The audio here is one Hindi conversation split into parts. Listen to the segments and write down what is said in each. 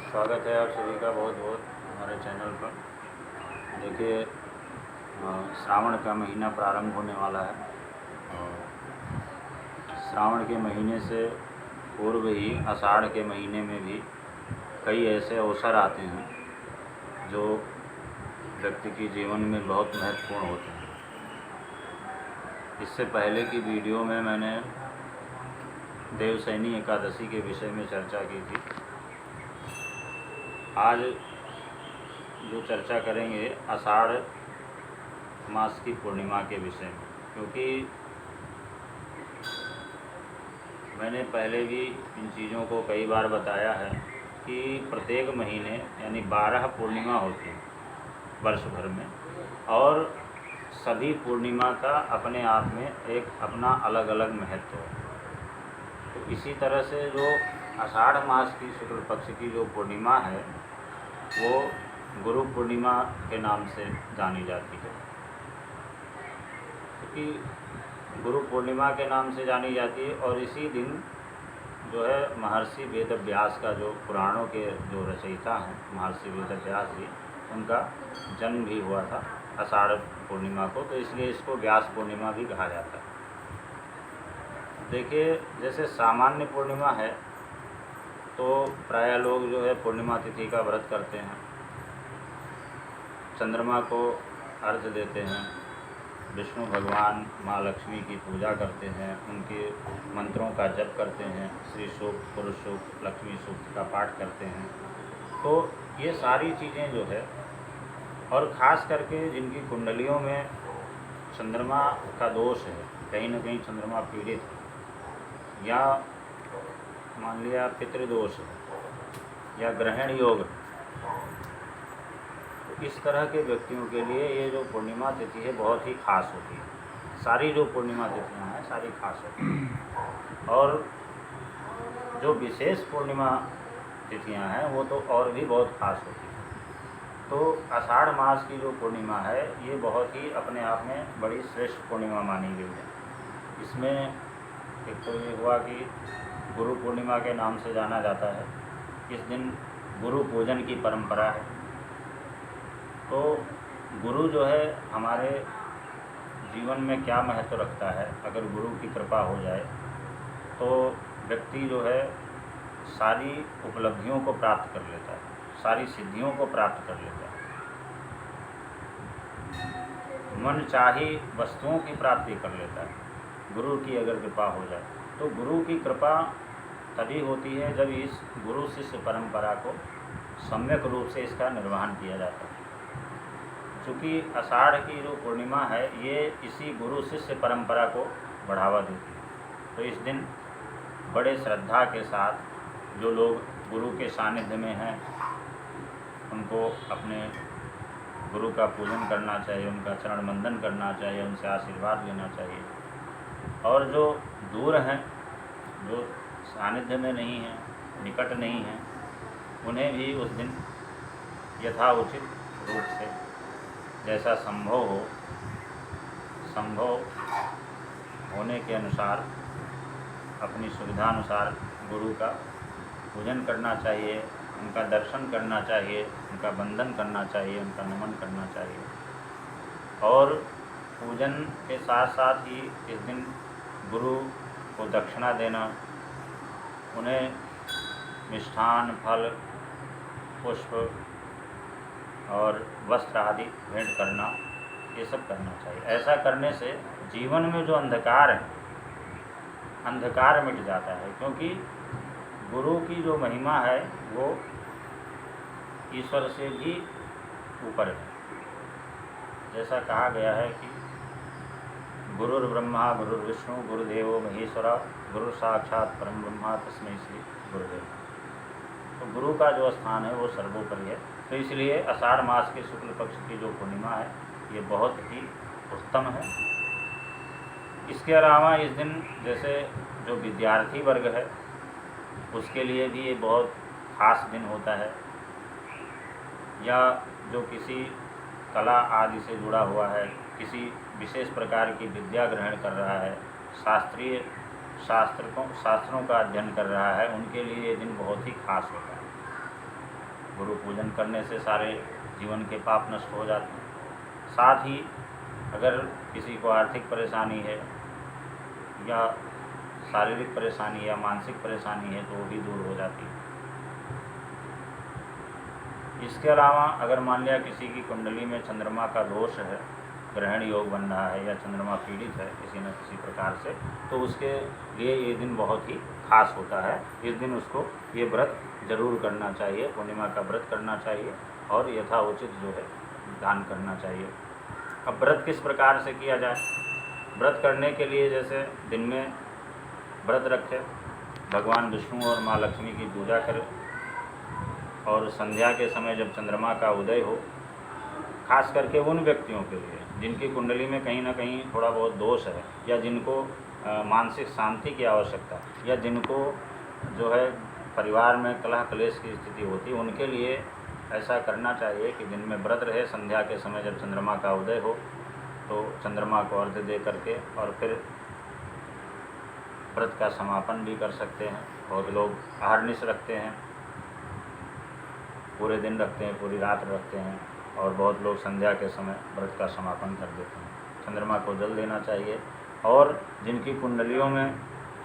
स्वागत है आप सभी का बहुत बहुत हमारे चैनल पर। देखिए, श्रावण का महीना प्रारंभ होने वाला है और श्रावण के महीने से पूर्व ही आषाढ़ के महीने में भी कई ऐसे अवसर आते हैं जो व्यक्ति के जीवन में बहुत महत्वपूर्ण होते हैं। इससे पहले की वीडियो में मैंने देवशयनी एकादशी के विषय में चर्चा की थी। आज जो चर्चा करेंगे आषाढ़ मास की पूर्णिमा के विषय में, क्योंकि मैंने पहले भी इन चीज़ों को कई बार बताया है कि प्रत्येक महीने यानी 12 पूर्णिमा होती है वर्ष भर में, और सभी पूर्णिमा का अपने आप में एक अपना अलग अलग महत्व है। तो इसी तरह से जो आषाढ़ मास की शुक्ल पक्ष की जो पूर्णिमा है वो गुरु पूर्णिमा के नाम से जानी जाती है, क्योंकि गुरु पूर्णिमा के नाम से जानी जाती है। और इसी दिन जो है महर्षि वेदव्यास का, जो पुराणों के जो रचयिता हैं महर्षि वेदव्यास जी, उनका जन्म भी हुआ था आषाढ़ पूर्णिमा को, तो इसलिए इसको व्यास पूर्णिमा भी कहा जाता है। देखिए, जैसे सामान्य पूर्णिमा है तो प्रायः लोग जो है पूर्णिमा तिथि का व्रत करते हैं, चंद्रमा को अर्घ्य देते हैं, विष्णु भगवान माँ लक्ष्मी की पूजा करते हैं, उनके मंत्रों का जप करते हैं, श्री सूक्त, पुरुष सूक्त, लक्ष्मी सूक्त का पाठ करते हैं। तो ये सारी चीज़ें जो है, और ख़ास करके जिनकी कुंडलियों में चंद्रमा का दोष है, कहीं ना कहीं चंद्रमा पीड़ित है, या मान लिया पितृदोष है या ग्रहण योग है, तो इस तरह के व्यक्तियों के लिए ये जो पूर्णिमा तिथि है बहुत ही खास होती है। सारी जो पूर्णिमा तिथियाँ हैं सारी खास होती हैं, और जो विशेष पूर्णिमा तिथियाँ हैं वो तो और भी बहुत खास होती हैं। तो आषाढ़ मास की जो पूर्णिमा है ये बहुत ही अपने आप में बड़ी श्रेष्ठ पूर्णिमा मानी गई है। इसमें एक तो ये हुआ कि गुरु पूर्णिमा के नाम से जाना जाता है। इस दिन गुरु पूजन की परंपरा है। तो गुरु जो है हमारे जीवन में क्या महत्व रखता है, अगर गुरु की कृपा हो जाए तो व्यक्ति जो है सारी उपलब्धियों को प्राप्त कर लेता है, सारी सिद्धियों को प्राप्त कर लेता है, मन चाही वस्तुओं की प्राप्ति कर लेता है, गुरु की अगर कृपा हो जाए। तो गुरु की कृपा तभी होती है जब इस गुरु शिष्य परंपरा को सम्यक रूप से इसका निर्वहन किया जाता है। चूँकि आषाढ़ की जो पूर्णिमा है ये इसी गुरु शिष्य परंपरा को बढ़ावा देती है। तो इस दिन बड़े श्रद्धा के साथ जो लोग गुरु के सानिध्य में हैं उनको अपने गुरु का पूजन करना चाहिए, उनका चरण वंदन करना चाहिए, उनसे आशीर्वाद लेना चाहिए। और जो दूर हैं, जो सानिध्य में नहीं हैं, निकट नहीं हैं, उन्हें भी उस दिन यथाउचित रूप से जैसा संभव होने के अनुसार अपनी सुविधानुसार गुरु का पूजन करना चाहिए, उनका दर्शन करना चाहिए, उनका वंदन करना चाहिए, उनका नमन करना चाहिए। और पूजन के साथ साथ ही इस दिन गुरु को दक्षिणा देना, उन्हें मिष्ठान, फल, पुष्प और वस्त्र आदि भेंट करना, ये सब करना चाहिए। ऐसा करने से जीवन में जो अंधकार है, अंधकार मिट जाता है, क्योंकि गुरु की जो महिमा है वो ईश्वर से भी ऊपर है। जैसा कहा गया है कि गुरुर्ब्रह्मा गुरुर्विष्णु गुरुदेवो महेश्वरा गुरु साक्षात परम ब्रह्मा तस्मै श्री गुरुदेव। तो गुरु का जो स्थान है वो सर्वोपरि है। तो इसलिए आषाढ़ मास के शुक्ल पक्ष की जो पूर्णिमा है ये बहुत ही उत्तम है। इसके अलावा इस दिन जैसे जो विद्यार्थी वर्ग है उसके लिए भी ये बहुत खास दिन होता है, या जो किसी कला आदि से जुड़ा हुआ है, किसी विशेष प्रकार की विद्या ग्रहण कर रहा है, शास्त्रों का अध्ययन कर रहा है, उनके लिए ये दिन बहुत ही खास होता है। गुरु पूजन करने से सारे जीवन के पाप नष्ट हो जाते हैं। साथ ही अगर किसी को आर्थिक परेशानी है या शारीरिक परेशानी या मानसिक परेशानी है तो वो भी दूर हो जाती है। इसके अलावा अगर मान लिया किसी की कुंडली में चंद्रमा का दोष है, ग्रहण योग बन रहा है या चंद्रमा पीड़ित है किसी न किसी प्रकार से, तो उसके लिए ये दिन बहुत ही खास होता है। इस दिन उसको ये व्रत जरूर करना चाहिए, पूर्णिमा का व्रत करना चाहिए और यथाउचित जो है दान करना चाहिए। अब व्रत किस प्रकार से किया जाए? व्रत करने के लिए जैसे दिन में व्रत रखें, भगवान विष्णु और माँ लक्ष्मी की पूजा करें और संध्या के समय जब चंद्रमा का उदय हो, खास करके उन व्यक्तियों के लिए जिनकी कुंडली में कहीं ना कहीं थोड़ा बहुत दोष है या जिनको मानसिक शांति की आवश्यकता है या जिनको जो है परिवार में कलह क्लेश की स्थिति होती है, उनके लिए ऐसा करना चाहिए कि दिन में व्रत रहे, संध्या के समय जब चंद्रमा का उदय हो तो चंद्रमा को अर्घ्य दे करके और फिर व्रत का समापन भी कर सकते हैं। बहुत लोग अहर्निश रखते हैं, पूरे दिन रखते हैं, पूरी रात रखते हैं और बहुत लोग संध्या के समय व्रत का समापन कर देते हैं। चंद्रमा को जल देना चाहिए और जिनकी कुंडलियों में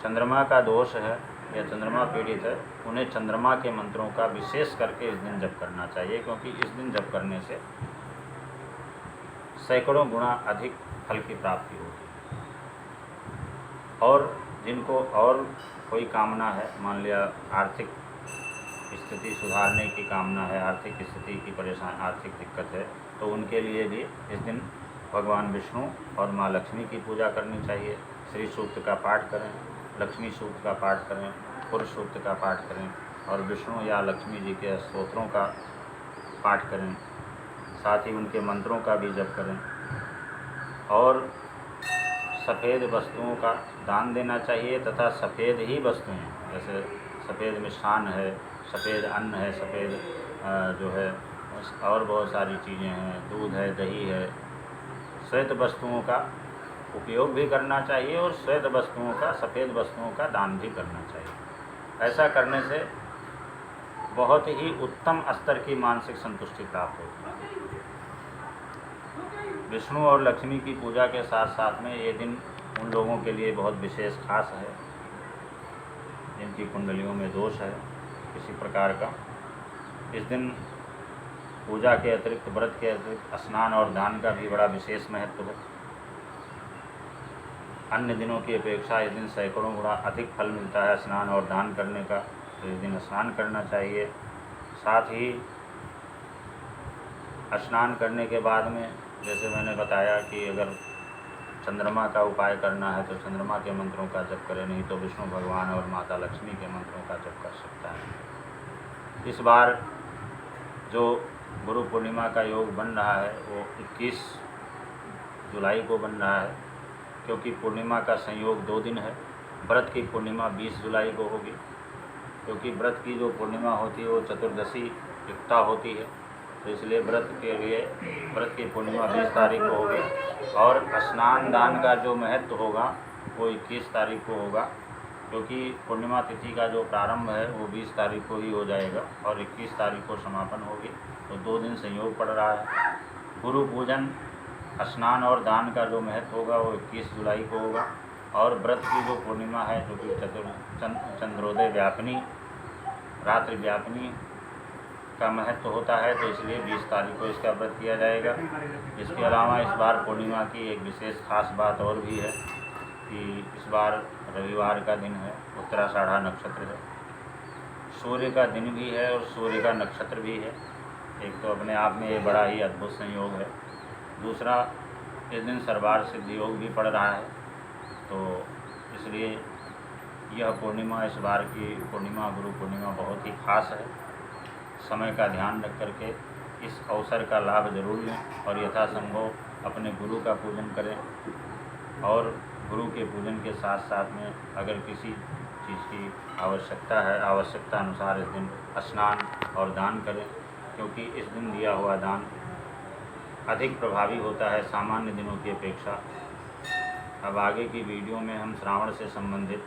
चंद्रमा का दोष है या चंद्रमा पीड़ित है, उन्हें चंद्रमा के मंत्रों का विशेष करके इस दिन जप करना चाहिए, क्योंकि इस दिन जप करने से सैकड़ों गुना अधिक फल की प्राप्ति होती है। और जिनको और कोई कामना है, मान लिया आर्थिक स्थिति सुधारने की कामना है, आर्थिक स्थिति की आर्थिक दिक्कत है, तो उनके लिए भी इस दिन भगवान विष्णु और माँ लक्ष्मी की पूजा करनी चाहिए। श्री सूक्त का पाठ करें, लक्ष्मी सूक्त का पाठ करें, पुरुष सूक्त का पाठ करें और विष्णु या लक्ष्मी जी के स्तोत्रों का पाठ करें। साथ ही उनके मंत्रों का भी जप करें और सफ़ेद वस्तुओं का दान देना चाहिए तथा सफ़ेद ही वस्तुएं, जैसे सफ़ेद मिष्ठान है, सफ़ेद अन्न है, सफ़ेद जो है और बहुत सारी चीज़ें हैं, दूध है, दही है, श्वेत वस्तुओं का उपयोग भी करना चाहिए और श्वेत वस्तुओं का, सफ़ेद वस्तुओं का दान भी करना चाहिए। ऐसा करने से बहुत ही उत्तम स्तर की मानसिक संतुष्टि प्राप्त होती है। विष्णु और लक्ष्मी की पूजा के साथ साथ में ये दिन उन लोगों के लिए बहुत विशेष खास है जिनकी कुंडलियों में दोष है किसी प्रकार का। इस दिन पूजा के अतिरिक्त, व्रत के अतिरिक्त स्नान और दान का भी बड़ा विशेष महत्व है। अन्य दिनों की अपेक्षा इस दिन सैकड़ों गुना अधिक फल मिलता है स्नान और दान करने का, तो इस दिन स्नान करना चाहिए। साथ ही स्नान करने के बाद में जैसे मैंने बताया कि अगर चंद्रमा का उपाय करना है तो चंद्रमा के मंत्रों का जप करें, नहीं तो विष्णु भगवान और माता लक्ष्मी के मंत्रों का जप कर सकता है। इस बार जो गुरु पूर्णिमा का योग बन रहा है वो 21 जुलाई को बन रहा है, क्योंकि पूर्णिमा का संयोग 2 दिन है। व्रत की पूर्णिमा 20 जुलाई को होगी, क्योंकि व्रत की जो पूर्णिमा होती है वो चतुर्दशी युक्ता होती है, तो इसलिए व्रत के लिए व्रत की पूर्णिमा 20 तारीख को होगी और स्नान दान का जो महत्व होगा वो 21 तारीख को होगा, क्योंकि पूर्णिमा तिथि का जो प्रारंभ है वो 20 तारीख को ही हो जाएगा और 21 तारीख को समापन होगी, तो 2 दिन संयोग पड़ रहा है। गुरु पूजन, स्नान और दान का जो महत्व होगा वो 21 जुलाई को होगा और व्रत की जो पूर्णिमा है जो कि चंद्रोदय व्यापिनी, रात्रि व्यापिनी का महत्व होता है, तो इसलिए 20 तारीख को इसका व्रत किया जाएगा। इसके अलावा इस बार पूर्णिमा की एक विशेष खास बात और भी है कि इस बार रविवार का दिन है, उत्तराषाढ़ा नक्षत्र है, सूर्य का दिन भी है और सूर्य का नक्षत्र भी है। एक तो अपने आप में ये बड़ा ही अद्भुत संयोग है। दूसरा, इस दिन सर्वार्थ सिद्धि योग भी पड़ रहा है, तो इसलिए यह पूर्णिमा, इस बार की पूर्णिमा, गुरु पूर्णिमा बहुत ही खास है। समय का ध्यान रख करके इस अवसर का लाभ जरूर लें और यथासंभव अपने गुरु का पूजन करें और गुरु के पूजन के साथ साथ में अगर किसी चीज़ की आवश्यकता है, आवश्यकता अनुसार इस दिन स्नान और दान करें, क्योंकि इस दिन दिया हुआ दान अधिक प्रभावी होता है सामान्य दिनों की अपेक्षा। अब आगे की वीडियो में हम श्रावण से संबंधित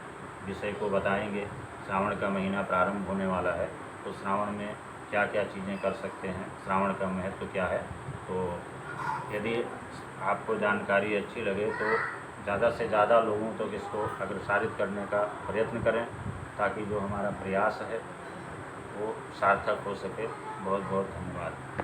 विषय को बताएंगे। श्रावण का महीना प्रारंभ होने वाला है, तो श्रावण में क्या क्या चीज़ें कर सकते हैं, श्रावण का महत्व क्या है। तो यदि आपको जानकारी अच्छी लगे तो ज़्यादा से ज़्यादा लोगों तक इसको अग्रसारित करने का प्रयत्न करें, ताकि जो हमारा प्रयास है वो सार्थक हो सके। बहुत बहुत धन्यवाद।